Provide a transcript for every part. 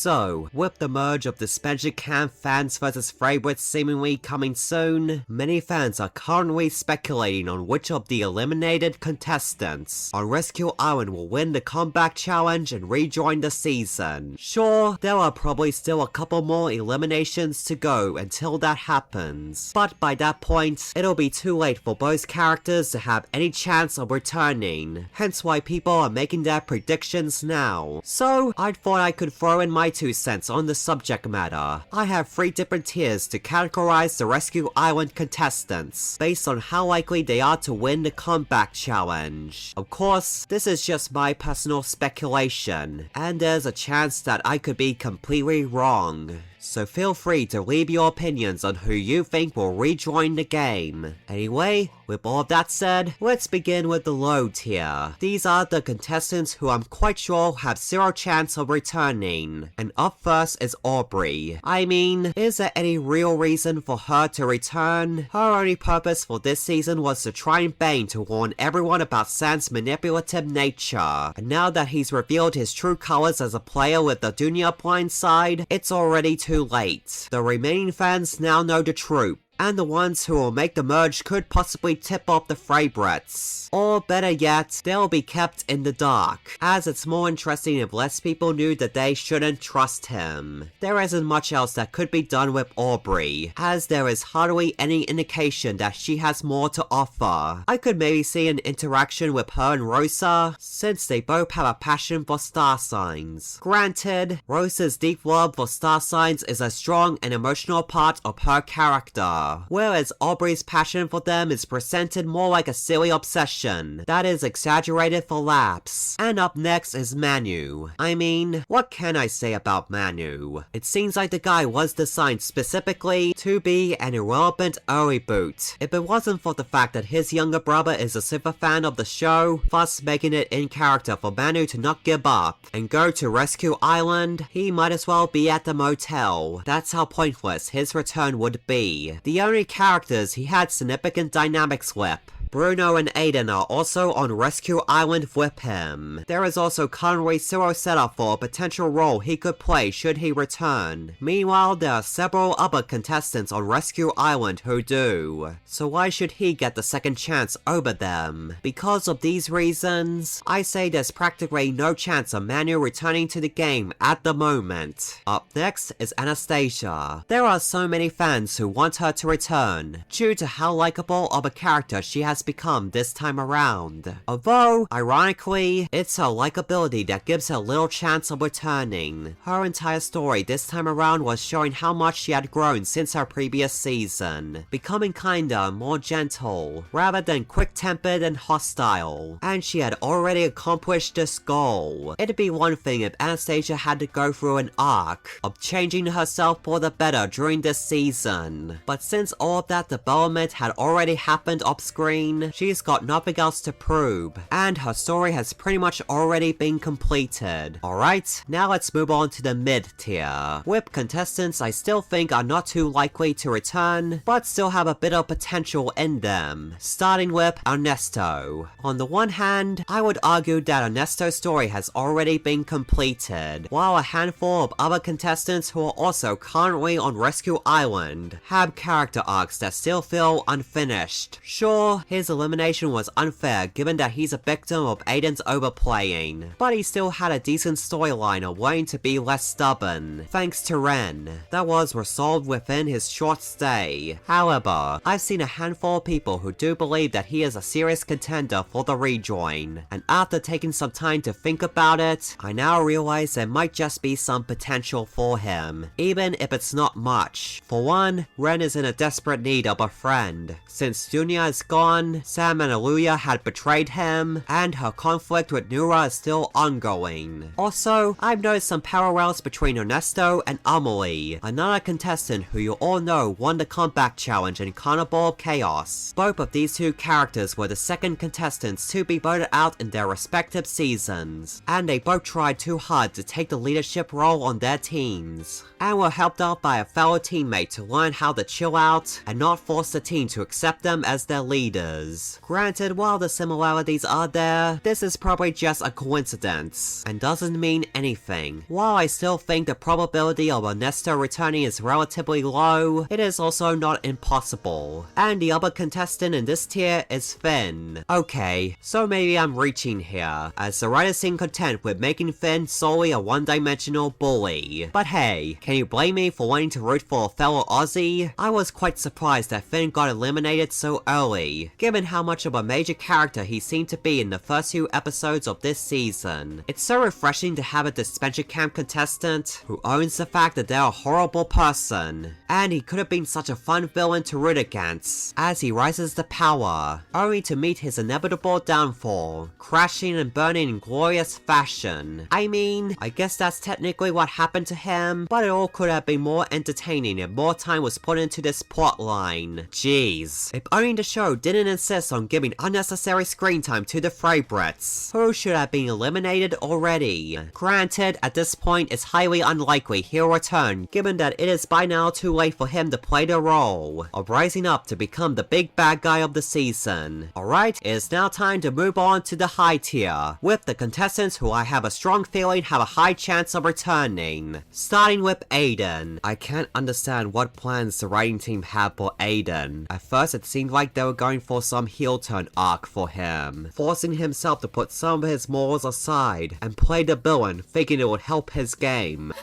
So, with the merge of Disventure Camp Fans vs Favorites seemingly coming soon, many fans are currently speculating on which of the eliminated contestants on Rescue Island will win the comeback challenge and rejoin the season. Sure, there are probably still a couple more eliminations to go until that happens, but by that point, it'll be too late for both characters to have any chance of returning, hence why people are making their predictions now. So, I thought I could throw in my 2 cents on the subject matter. I have 3 different tiers to categorize the Rescue Island contestants, based on how likely they are to win the comeback challenge. Of course, this is just my personal speculation, and there's a chance that I could be completely wrong. So feel free to leave your opinions on who you think will rejoin the game. Anyway, with all of that said, let's begin with the low tier. These are the contestants who I'm quite sure have 0 chance of returning. And up first is Aubrey. I mean, is there any real reason for her to return? Her only purpose for this season was to try and bang to warn everyone about Sam's manipulative nature. And now that he's revealed his true colors as a player with the Dunya blindside, it's already too late. The remaining fans now know the truth, and the ones who will make the merge could possibly tip off the favorites. Or better yet, they'll be kept in the dark, as it's more interesting if less people knew that they shouldn't trust him. There isn't much else that could be done with Aubrey, as there is hardly any indication that she has more to offer. I could maybe see an interaction with her and Rosa, since they both have a passion for star signs. Granted, Rosa's deep love for star signs is a strong and emotional part of her character, whereas Aubrey's passion for them is presented more like a silly obsession that is exaggerated for laughs. And up next is Manu. I mean, what can I say about Manu? It seems like the guy was designed specifically to be an irrelevant early boot. If it wasn't for the fact that his younger brother is a super fan of the show, thus making it in character for Manu to not give up and go to Rescue Island, he might as well be at the motel. That's how pointless his return would be. The only characters he had significant dynamics with, Bruno and Aiden, are also on Rescue Island with him. There is also currently 0 setup for a potential role he could play should he return. Meanwhile, there are several other contestants on Rescue Island who do. So why should he get the second chance over them? Because of these reasons, I say there's practically no chance of Manu returning to the game at the moment. Up next is Anastasia. There are so many fans who want her to return, due to how likable of a character she has become this time around. Although, ironically, it's her likability that gives her little chance of returning. Her entire story this time around was showing how much she had grown since her previous season, becoming kinda more gentle, rather than quick-tempered and hostile, and she had already accomplished this goal. It'd be one thing if Anastasia had to go through an arc of changing herself for the better during this season, but since all of that development had already happened off-screen, she's got nothing else to prove, and her story has pretty much already been completed. Alright, now let's move on to the mid-tier, with contestants I still think are not too likely to return, but still have a bit of potential in them, starting with Ernesto. On the one hand, I would argue that Ernesto's story has already been completed, while a handful of other contestants who are also currently on Rescue Island have character arcs that still feel unfinished. Sure, his elimination was unfair given that he's a victim of Aiden's overplaying, but he still had a decent storyline of wanting to be less stubborn, thanks to Ren, that was resolved within his short stay. However, I've seen a handful of people who do believe that he is a serious contender for the rejoin, and after taking some time to think about it, I now realize there might just be some potential for him, even if it's not much. For one, Ren is in a desperate need of a friend. Since Dunya is gone, Sam and Aluya had betrayed him, and her conflict with Nura is still ongoing. Also, I've noticed some parallels between Ernesto and Amelie, another contestant who you all know won the comeback challenge in Carnival of Chaos. Both of these 2 characters were the second contestants to be voted out in their respective seasons, and they both tried too hard to take the leadership role on their teams, and were helped out by a fellow teammate to learn how to chill out and not force the team to accept them as their leaders. characters. Granted, while the similarities are there, this is probably just a coincidence, and doesn't mean anything. While I still think the probability of Ernesto returning is relatively low, it is also not impossible. And the other contestant in this tier is Finn. Okay, so maybe I'm reaching here, as the writers seem content with making Finn solely a one-dimensional bully. But hey, can you blame me for wanting to root for a fellow Aussie? I was quite surprised that Finn got eliminated so early, given how much of a major character he seemed to be in the first few episodes of this season. It's so refreshing to have a Disventure Camp contestant who owns the fact that they're a horrible person, and he could have been such a fun villain to root against as he rises to power, only to meet his inevitable downfall, crashing and burning in glorious fashion. I mean, I guess that's technically what happened to him, but it all could have been more entertaining if more time was put into this plotline. Jeez. If only the show didn't insist on giving unnecessary screen time to the favorites, who should have been eliminated already. Granted, at this point it's highly unlikely he'll return, given that it is by now too late for him to play the role of rising up to become the big bad guy of the season. Alright, it is now time to move on to the high tier, with the contestants who I have a strong feeling have a high chance of returning. Starting with Aiden. I can't understand what plans the writing team have for Aiden. At first it seemed like they were going for some heel turn arc for him, forcing himself to put some of his morals aside and play the villain, thinking it would help his game.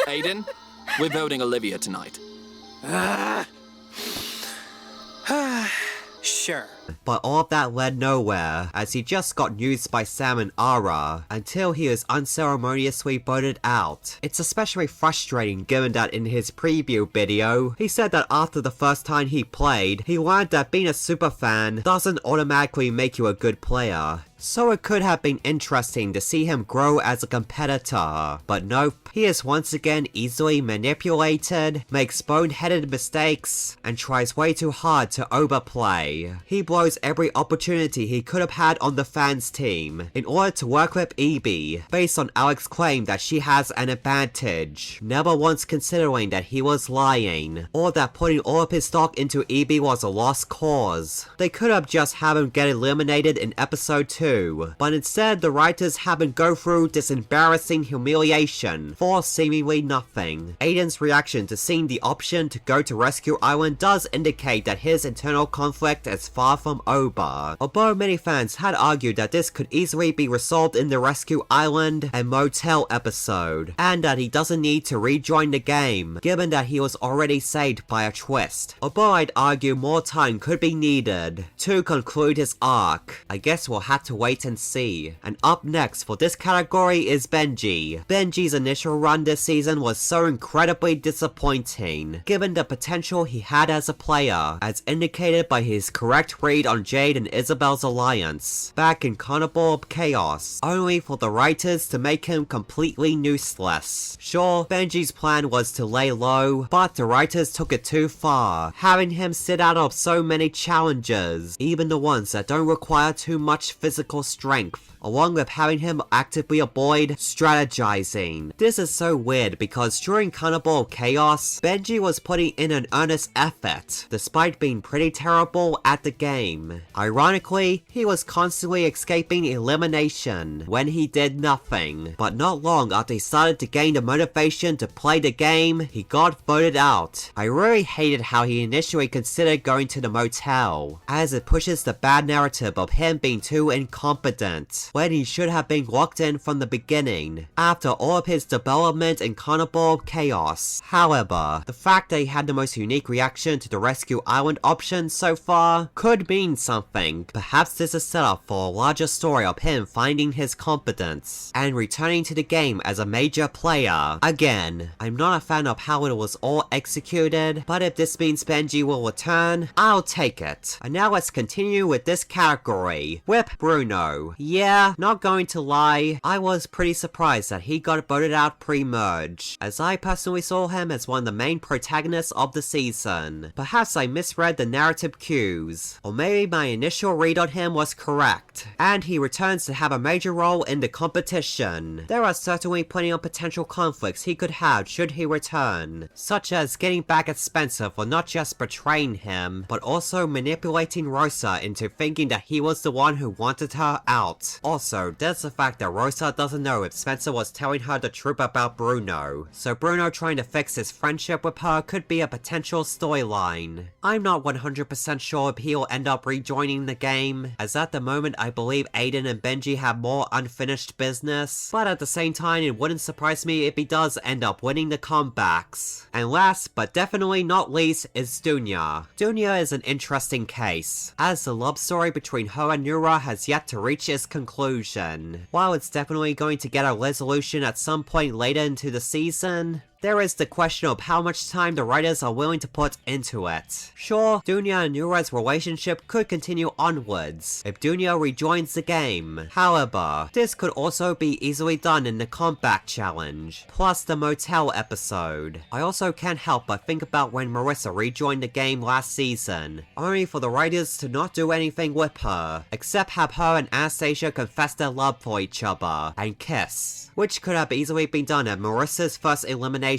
Aiden, we're voting Olivia tonight. Sure. But all of that led nowhere, as he just got used by Sam and Ara, until he was unceremoniously voted out. It's especially frustrating given that in his preview video, he said that after the first time he played, he learned that being a superfan doesn't automatically make you a good player. So it could have been interesting to see him grow as a competitor, but nope, he is once again easily manipulated, makes boneheaded mistakes, and tries way too hard to overplay. He blows every opportunity he could have had on the fans team in order to work with Evie, based on Alex's claim that she has an advantage, never once considering that he was lying, or that putting all of his stock into Evie was a lost cause. They could have just had him get eliminated in episode 2, but instead the writers have him go through this embarrassing humiliation for seemingly nothing. Aiden's reaction to seeing the option to go to Rescue Island does indicate that his internal conflict is far from over, although many fans had argued that this could easily be resolved in the Rescue Island and Motel episode, and that he doesn't need to rejoin the game, given that he was already saved by a twist, although I'd argue more time could be needed to conclude his arc. I guess we'll have to wait and see. And up next for this category is Benji. Benji's initial run this season was so incredibly disappointing, given the potential he had as a player, as indicated by his correct read on Jade and Isabel's alliance back in Carnival of Chaos, only for the writers to make him completely useless. Sure, Benji's plan was to lay low, but the writers took it too far, having him sit out of so many challenges, even the ones that don't require too much physical strength, along with having him actively avoid strategizing. This is so weird because during Carnival of Chaos, Benji was putting in an earnest effort, despite being pretty terrible at the game. Ironically, he was constantly escaping elimination when he did nothing, but not long after he started to gain the motivation to play the game, he got voted out. I really hated how he initially considered going to the motel, as it pushes the bad narrative of him being too incompetent, when he should have been locked in from the beginning, after all of his development in Carnival of Chaos. However, the fact that he had the most unique reaction to the Rescue Island option so far could mean something. Perhaps this is set up for a larger story of him finding his competence and returning to the game as a major player. Again, I'm not a fan of how it was all executed, but if this means Benji will return, I'll take it. And now let's continue with this category, with Bruno. Yeah, Yeah, not going to lie, I was pretty surprised that he got voted out pre-merge, as I personally saw him as one of the main protagonists of the season. Perhaps I misread the narrative cues, or maybe my initial read on him was correct, and he returns to have a major role in the competition. There are certainly plenty of potential conflicts he could have should he return, such as getting back at Spencer for not just betraying him, but also manipulating Rosa into thinking that he was the one who wanted her out. Also, there's the fact that Rosa doesn't know if Spencer was telling her the truth about Bruno, so Bruno trying to fix his friendship with her could be a potential storyline. I'm not 100% sure if he'll end up rejoining the game, as at the moment I believe Aiden and Benji have more unfinished business, but at the same time it wouldn't surprise me if he does end up winning the comebacks. And last but definitely not least is Dunya. Dunya is an interesting case, as the love story between her and Nura has yet to reach its conclusion. While it's definitely going to get a resolution at some point later into the season, there is the question of how much time the writers are willing to put into it. Sure, Dunya and Nura's relationship could continue onwards if Dunya rejoins the game. However, this could also be easily done in the comeback challenge, plus the motel episode. I also can't help but think about when Marissa rejoined the game last season, only for the writers to not do anything with her, except have her and Anastasia confess their love for each other and kiss, which could have easily been done at Marissa's first elimination.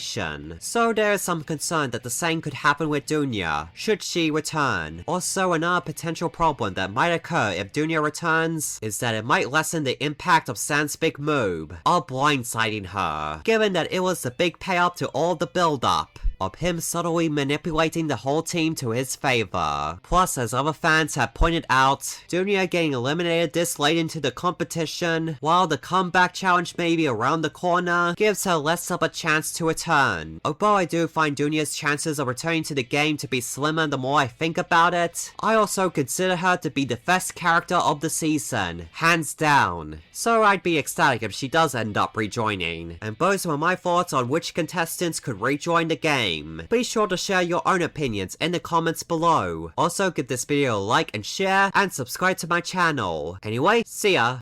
So there is some concern that the same could happen with Dunya, should she return. Also, another potential problem that might occur if Dunya returns is that it might lessen the impact of Sam's big move of blindsiding her, given that it was the big payoff to all the build-up of him subtly manipulating the whole team to his favor. Plus, as other fans have pointed out, Dunya getting eliminated this late into the competition, while the comeback challenge may be around the corner, gives her less of a chance to return. Although I do find Dunya's chances of returning to the game to be slimmer the more I think about it, I also consider her to be the best character of the season, hands down. So I'd be ecstatic if she does end up rejoining. And those were my thoughts on which contestants could rejoin the game. Be sure to share your own opinions in the comments below. Also give this video a like and share, and subscribe to my channel. Anyway, see ya!